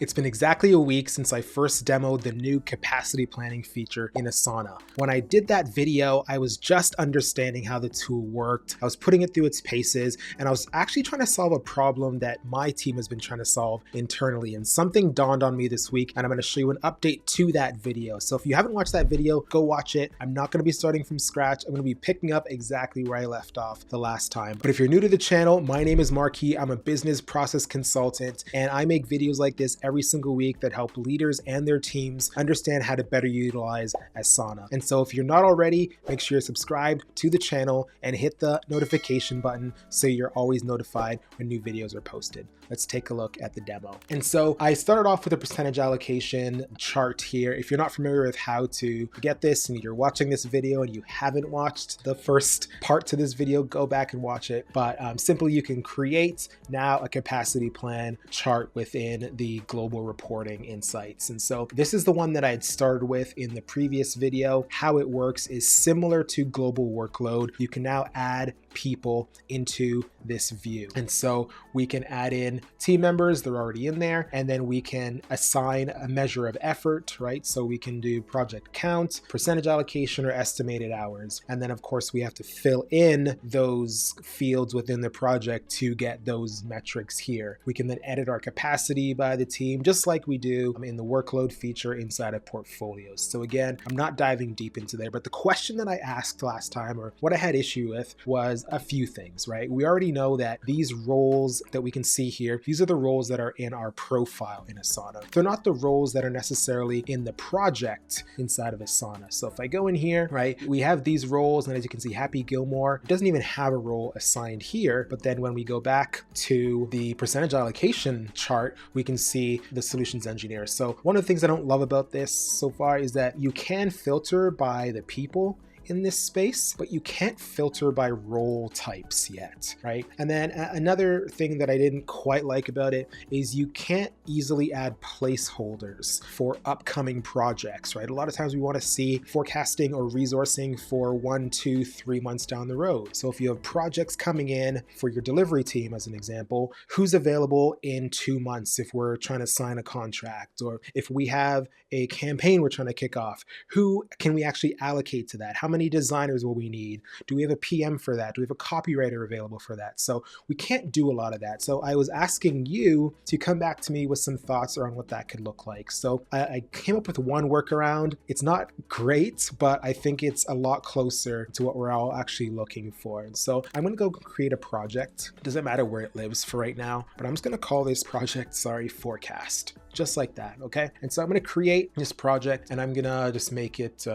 It's been exactly a week since I first demoed the new capacity planning feature in Asana. When I did that video, I was just understanding how the tool worked. I was putting it through its paces, and I was actually trying to solve a problem that my team has been trying to solve internally. And something dawned on me this week, and I'm going to show you an update to that video. So if you haven't watched that video, go watch it. I'm not going to be starting from scratch. I'm going to be picking up exactly where I left off the last time. But if you're new to the channel, my name is Marquis. I'm a business process consultant, and I make videos like this every single week that help leaders and their teams understand how to better utilize Asana. And so if you're not already, make sure you're subscribed to the channel and hit the notification button so you're always notified when new videos are posted. Let's take a look at the demo. And so I started off with a percentage allocation chart here. If you're not familiar with how to get this and you're watching this video and you haven't watched the first part to this video, go back and watch it. But simply you can create now a capacity plan chart within the global reporting insights. And so this is the one that I had started with in the previous video. How it works is similar to global workload. You can now add people into this view. And so we can add in team members, they're already in there, and then we can assign a measure of effort, right? So we can do project count, percentage allocation, or estimated hours. And then of course we have to fill in those fields within the project to get those metrics here. We can then edit our capacity by the team, just like we do in the workload feature inside of portfolios. So again, I'm not diving deep into there, but the question that I asked last time, or what I had issue with, was a few things, right? We already know that these roles that we can see here, these are the roles that are in our profile in Asana. They're not the roles that are necessarily in the project inside of Asana. So if I go in here, right, we have these roles, and as you can see, Happy Gilmore doesn't even have a role assigned here. But then when we go back to the percentage allocation chart, we can see the solutions engineer. So one of the things I don't love about this so far is that you can filter by the people in this space, but you can't filter by role types yet, right? And then another thing that I didn't quite like about it is you can't easily add placeholders for upcoming projects, right? A lot of times we want to see forecasting or resourcing for 1, 2, 3 months down the road. So if you have projects coming in for your delivery team, as an example, who's available in 2 months if we're trying to sign a contract, or if we have a campaign we're trying to kick off, who can we actually allocate to that? How many designers will we need? Do we have a PM for that? Do we have a copywriter available for that? So we can't do a lot of that. So I was asking you to come back to me with some thoughts around what that could look like. So I came up with one workaround. It's not great, but I think it's a lot closer to what we're all actually looking for. And so I'm going to go create a project. It doesn't matter where it lives for right now, but I'm just going to call this project, forecast. Just like that, okay? And so I'm gonna create this project, and I'm gonna just make it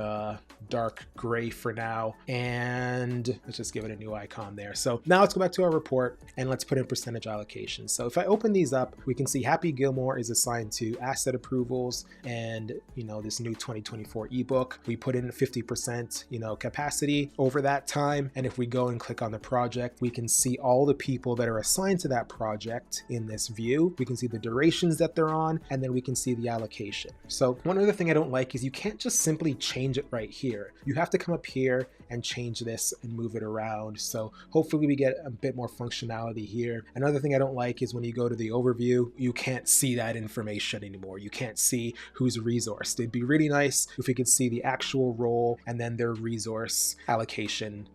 dark gray for now, and let's just give it a new icon there. So now let's go back to our report, and let's put in percentage allocation. So if I open these up, we can see Happy Gilmore is assigned to asset approvals, and this new 2024 ebook. We put in 50% capacity over that time, and if we go and click on the project, we can see all the people that are assigned to that project in this view. We can see the durations that they're on, and then we can see the allocation. So one other thing I don't like is you can't just simply change it right here. You have to come up here and change this and move it around. So hopefully we get a bit more functionality here. Another thing I don't like is when you go to the overview, you can't see that information anymore. You can't see who's resourced. It'd be really nice if we could see the actual role and then their resource allocation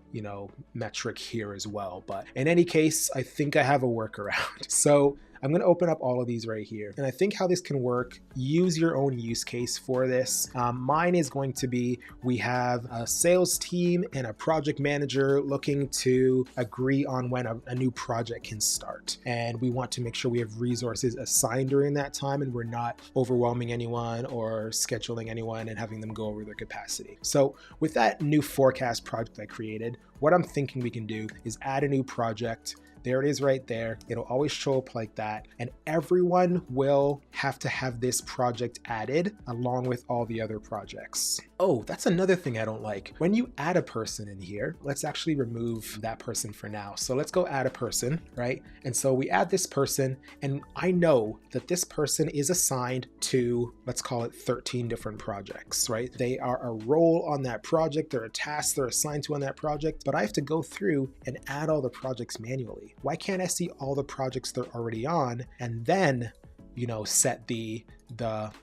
metric here as well. But in any case, I think I have a workaround. So I'm going to open up all of these right here. And I think how this can work, use your own use case for this. Mine is going to be, we have a sales team and a project manager looking to agree on when a new project can start. And we want to make sure we have resources assigned during that time, and we're not overwhelming anyone or scheduling anyone and having them go over their capacity. So with that new forecast project I created, what I'm thinking we can do is add a new project. There it is right there. It'll always show up like that. And everyone will have to have this project added along with all the other projects. Oh, that's another thing I don't like. When you add a person in here, let's actually remove that person for now. So let's go add a person, right? And so we add this person, and I know that this person is assigned to, let's call it 13 different projects, right? They are a role on that project. They're a task they're assigned to on that project, but I have to go through and add all the projects manually. Why can't I see all the projects they're already on and then set the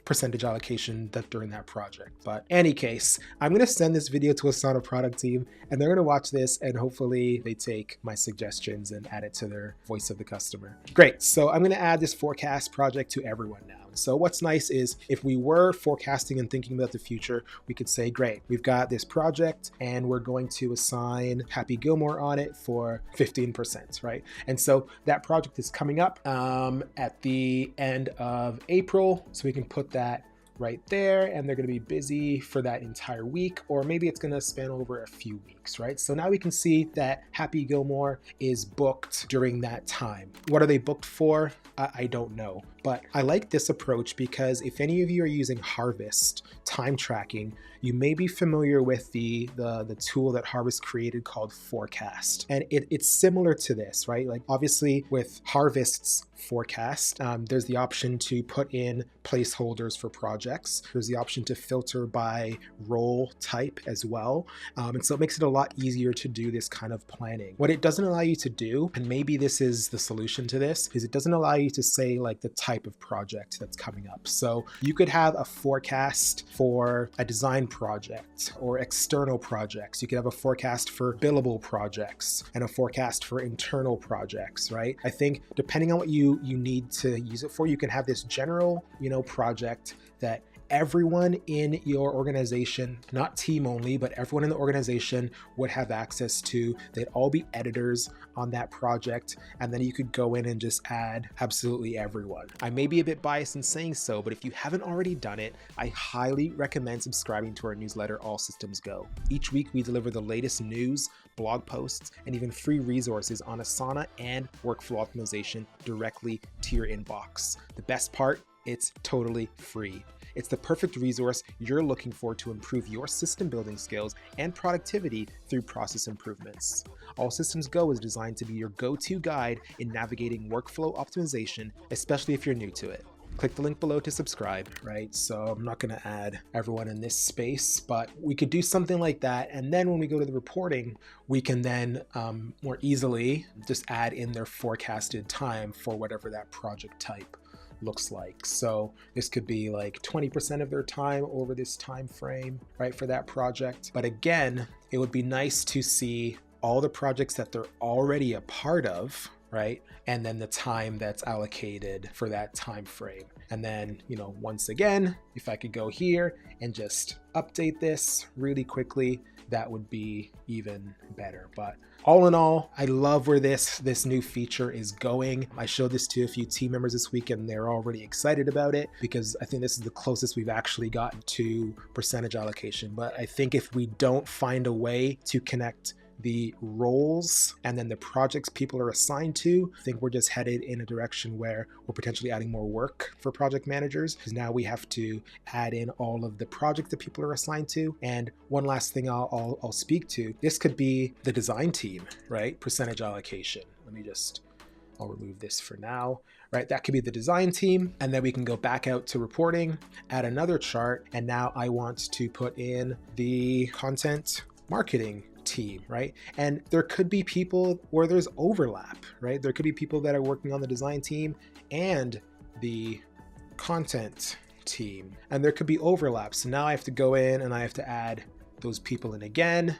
percentage allocation that during that project. But any case, I'm going to send this video to Asana product team, and they're going to watch this, and hopefully they take my suggestions and add it to their voice of the customer. Great. So I'm going to add this forecast project to everyone now. So what's nice is if we were forecasting and thinking about the future, we could say, great, we've got this project and we're going to assign Happy Gilmore on it for 15%, right? And so that project is coming up at the end of April. So we can put that right there, and they're going to be busy for that entire week, or maybe it's going to span over a few weeks, right? So now we can see that Happy Gilmore is booked during that time. What are they booked for? I don't know, but I like this approach because if any of you are using Harvest time tracking, you may be familiar with the tool that Harvest created called Forecast. And it's similar to this, right? Like obviously with Harvest's Forecast, there's the option to put in placeholders for projects. There's the option to filter by role type as well. And so it makes it a lot easier to do this kind of planning. What it doesn't allow you to do, and maybe this is the solution to this, is it doesn't allow you to say like the type of project that's coming up. So you could have a forecast for a design project or external projects. You could have a forecast for billable projects and a forecast for internal projects, right? I think depending on what you need to use it for, you can have this general, project that everyone in your organization, not team only, but everyone in the organization would have access to. They'd all be editors on that project. And then you could go in and just add absolutely everyone. I may be a bit biased in saying so, but if you haven't already done it, I highly recommend subscribing to our newsletter, All Systems Go. Each week we deliver the latest news, blog posts, and even free resources on Asana and workflow optimization directly to your inbox. The best part, it's totally free. It's the perfect resource you're looking for to improve your system building skills and productivity through process improvements. All Systems Go is designed to be your go-to guide in navigating workflow optimization, especially if you're new to it. Click the link below to subscribe, right? So I'm not going to add everyone in this space, but we could do something like that. And then when we go to the reporting, we can then more easily just add in their forecasted time for whatever that project type looks like. So this could be like 20% of their time over this time frame, right, for that project. But again, it would be nice to see all the projects that they're already a part of, right? And then the time that's allocated for that time frame. And then, once again, if I could go here and just update this really quickly, that would be even better. But all in all, I love where this new feature is going. I showed this to a few team members this week and they're already excited about it because I think this is the closest we've actually gotten to percentage allocation. But I think if we don't find a way to connect the roles and then the projects people are assigned to, I think we're just headed in a direction where we're potentially adding more work for project managers because now we have to add in all of the projects that people are assigned to. And one last thing I'll speak to, this could be the design team, right? Percentage allocation. I'll remove this for now, right? That could be the design team. And then we can go back out to reporting, add another chart. And now I want to put in the content marketing team, right? And there could be people where there's overlap, right? There could be people that are working on the design team and the content team, and there could be overlap. So now I have to go in and I have to add those people in again,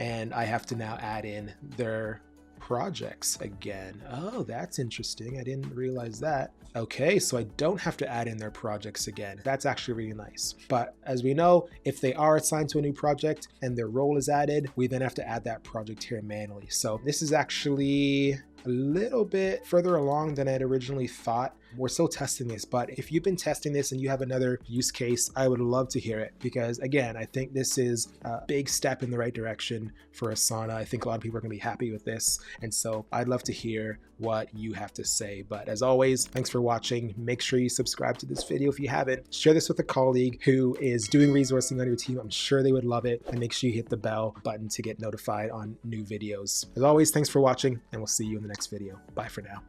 and I have to now add in their projects again. Oh, that's interesting. I didn't realize that. Okay, so I don't have to add in their projects again. That's actually really nice. But as we know, if they are assigned to a new project and their role is added, we then have to add that project here manually. So this is actually a little bit further along than I had originally thought. We're still testing this, but if you've been testing this and you have another use case, I would love to hear it because again, I think this is a big step in the right direction for Asana. I think a lot of people are going to be happy with this. And so I'd love to hear what you have to say. But as always, thanks for watching. Make sure you subscribe to this video if you haven't. Share this with a colleague who is doing resourcing on your team. I'm sure they would love it. And make sure you hit the bell button to get notified on new videos. As always, thanks for watching and we'll see you in the next video. Bye for now.